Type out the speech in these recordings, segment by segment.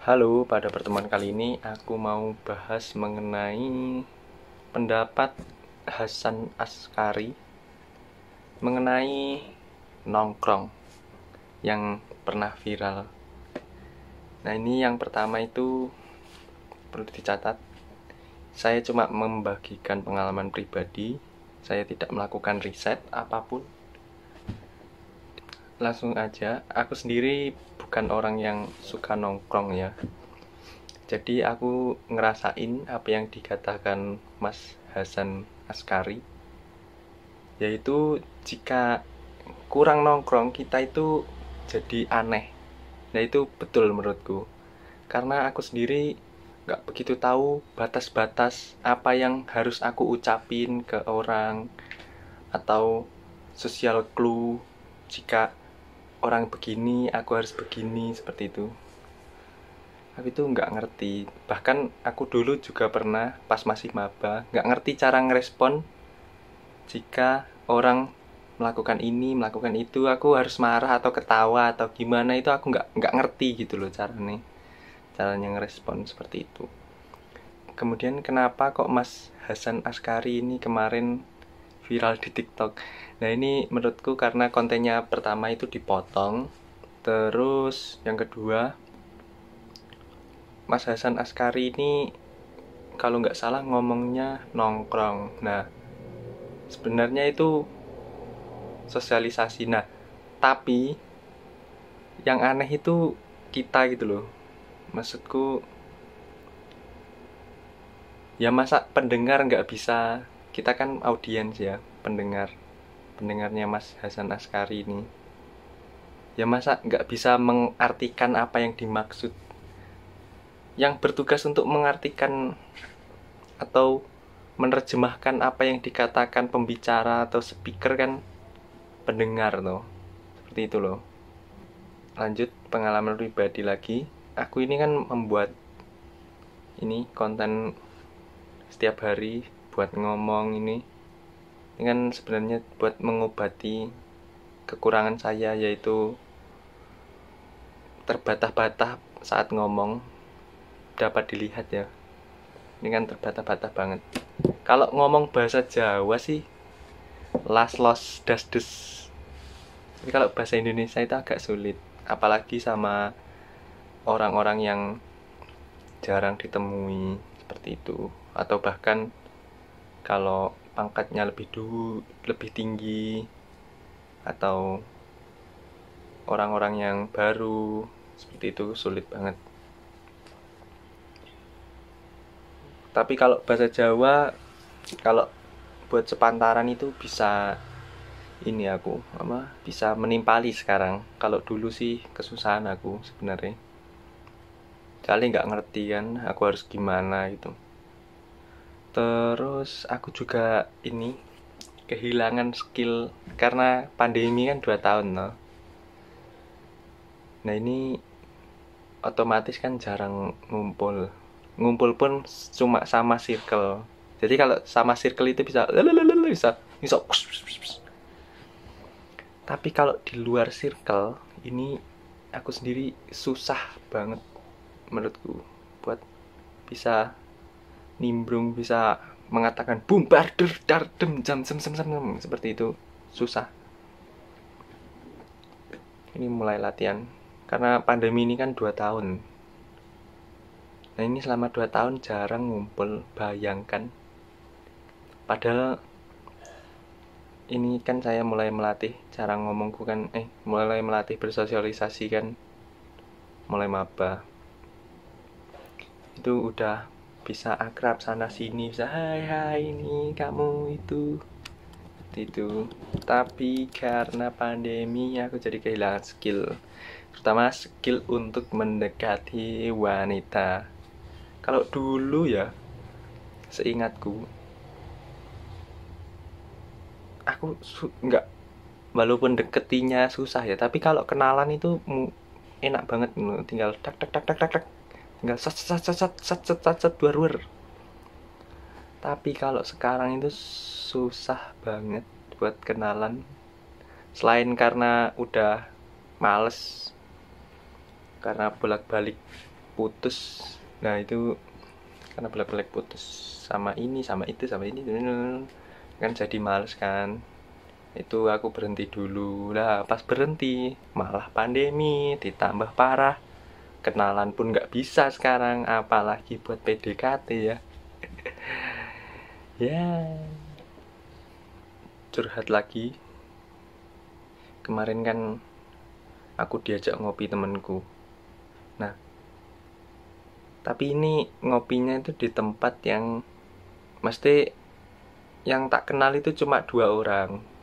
Halo, pada pertemuan kali ini aku mau bahas mengenai pendapat Hasan Askari mengenai nongkrong yang pernah viral. Nah, ini yang pertama itu perlu dicatat. Saya cuma membagikan pengalaman pribadi. Saya tidak melakukan riset apapun. Langsung aja, aku sendiri bukan orang yang suka nongkrong ya. Jadi aku ngerasain apa yang dikatakan Mas Hasan Askari, yaitu jika kurang nongkrong kita itu jadi aneh. Nah itu betul menurutku, karena aku sendiri gak begitu tahu batas-batas apa yang harus aku ucapin ke orang, atau social clue jika orang begini aku harus begini, seperti itu. Aku itu nggak ngerti. Bahkan aku dulu juga pernah pas masih maba nggak ngerti cara ngerespon jika orang melakukan ini, melakukan itu. Aku harus marah atau ketawa atau gimana, itu aku nggak ngerti gitu loh caranya ngerespon seperti itu. Kemudian kenapa kok Mas Hasan Askari ini kemarin viral di TikTok? Nah ini menurutku karena kontennya pertama itu dipotong. Terus yang kedua, Mas Hasan Askari ini kalau nggak salah ngomongnya nongkrong. Nah, sebenarnya itu sosialisasi. Nah, tapi yang aneh itu kita gitu loh. Maksudku, ya masa pendengar nggak bisa, kita kan audiens ya, pendengarnya Mas Hasan Askari ini. Ya masa nggak bisa mengartikan apa yang dimaksud. Yang bertugas untuk mengartikan atau menerjemahkan apa yang dikatakan pembicara atau speaker kan pendengar loh. Seperti itu loh. Lanjut pengalaman pribadi lagi. Aku ini kan membuat ini konten setiap hari buat ngomong ini. Ini kan sebenarnya buat mengobati kekurangan saya, yaitu terbata-bata saat ngomong. Dapat dilihat ya. Ini kan terbata-bata banget. Kalau ngomong bahasa Jawa sih las los das des. Tapi kalau bahasa Indonesia itu agak sulit, apalagi sama orang-orang yang jarang ditemui seperti itu, atau bahkan kalau pangkatnya lebih tinggi, atau orang-orang yang baru seperti itu sulit banget. Tapi kalau bahasa Jawa, kalau buat sepantaran itu bisa ini aku bisa menimpali sekarang. Kalau dulu sih kesusahan aku sebenarnya. Kali nggak ngerti kan aku harus gimana gitu. Terus aku juga ini kehilangan skill karena pandemi kan 2 tahun loh. Nah ini otomatis kan jarang ngumpul. Ngumpul pun cuma sama circle. Jadi kalau sama circle itu bisa bisa. Tapi kalau di luar circle ini aku sendiri susah banget menurutku buat bisa nimbrung, bisa mengatakan bombarder dardem jam seperti itu. Susah. Ini mulai latihan karena pandemi ini kan 2 tahun. Nah ini selama 2 tahun jarang ngumpul, bayangkan. Padahal ini kan saya mulai melatih cara ngomongku kan, mulai melatih bersosialisasi kan, mulai maba. Itu udah bisa akrab sana sini, bisa hai ini kamu itu. Tapi karena pandemi aku jadi kehilangan skill, terutama skill untuk mendekati wanita. Kalau dulu ya, seingatku, aku nggak, walaupun deketinya susah ya, tapi kalau kenalan itu enak banget, tinggal tak tak tak tak tak tak, tinggal sat duar. Tapi kalau sekarang itu susah banget buat kenalan. Selain karena udah males, karena bolak-balik putus. Nah itu karena black putus sama ini sama itu sama ini kan jadi males kan. Itu aku berhenti dulu lah. Pas berhenti malah pandemi ditambah parah, kenalan pun nggak bisa sekarang, apalagi buat PDKT ya. Ya, curhat lagi. Kemarin kan aku diajak ngopi temenku. Nah, tapi ini ngopinya itu di tempat yang mesti yang tak kenal itu cuma 2 orang.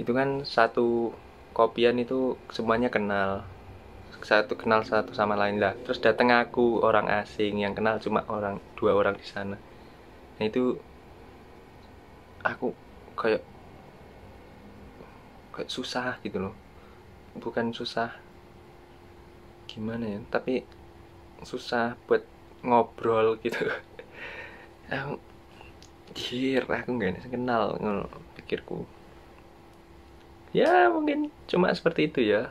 Itu kan satu kopian itu semuanya kenal. Satu kenal satu sama lain lah. Terus datang aku orang asing yang kenal cuma 2 orang di sana. Nah itu aku kayak susah gitu loh. Bukan susah gimana ya, tapi susah buat ngobrol gitu. Aku aku nggak kenal pikirku. Ya mungkin cuma seperti itu ya.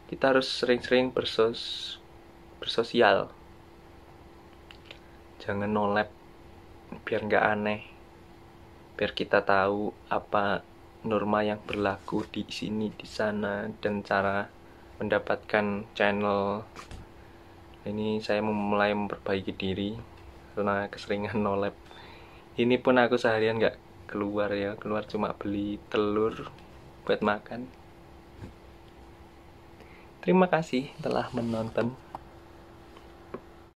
Kita harus sering-sering bersosial. Jangan nolep, biar nggak aneh. Biar kita tahu apa norma yang berlaku di sini, di sana, dan cara mendapatkan channel. Ini saya mulai memperbaiki diri karena keseringan nolep. Ini pun aku seharian nggak keluar ya, keluar cuma beli telur buat makan. Terima kasih telah menonton.